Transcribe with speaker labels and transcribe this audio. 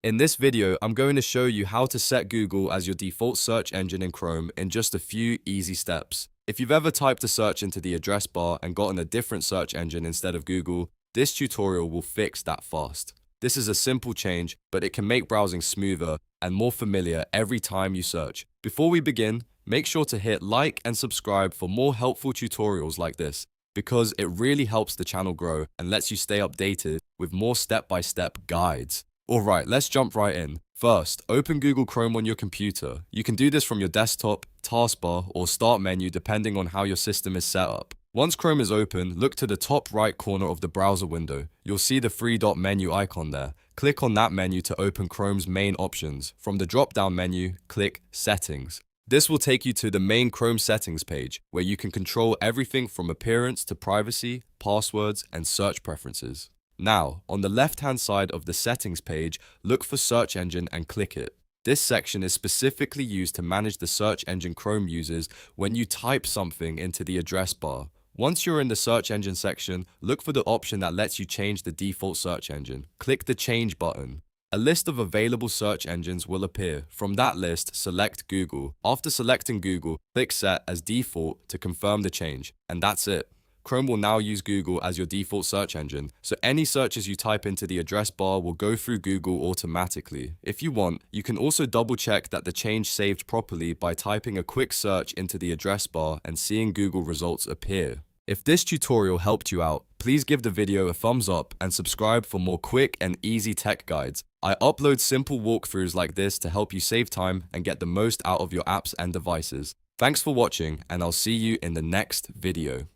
Speaker 1: In this video, I'm going to show you how to set Google as your default search engine in Chrome in just a few easy steps. If you've ever typed a search into the address bar and gotten a different search engine instead of Google, this tutorial will fix that fast. This is a simple change, but it can make browsing smoother and more familiar every time you search. Before we begin, make sure to hit like and subscribe for more helpful tutorials like this, because it really helps the channel grow and lets you stay updated with more step-by-step guides. Alright, let's jump right in. First, open Google Chrome on your computer. You can do this from your desktop, taskbar, or start menu depending on how your system is set up. Once Chrome is open, look to the top right corner of the browser window. You'll see the three-dot menu icon there. Click on that menu to open Chrome's main options. From the drop-down menu, click Settings. This will take you to the main Chrome settings page, where you can control everything from appearance to privacy, passwords, and search preferences. Now, on the left-hand side of the settings page, look for search engine and click it. This section is specifically used to manage the search engine Chrome uses when you type something into the address bar. Once you're in the search engine section, look for the option that lets you change the default search engine. Click the Change button. A list of available search engines will appear. From that list, select Google. After selecting Google, click Set as default to confirm the change, and that's it. Chrome will now use Google as your default search engine, so any searches you type into the address bar will go through Google automatically. If you want, you can also double check that the change saved properly by typing a quick search into the address bar and seeing Google results appear. If this tutorial helped you out, please give the video a thumbs up and subscribe for more quick and easy tech guides. I upload simple walkthroughs like this to help you save time and get the most out of your apps and devices. Thanks for watching, and I'll see you in the next video.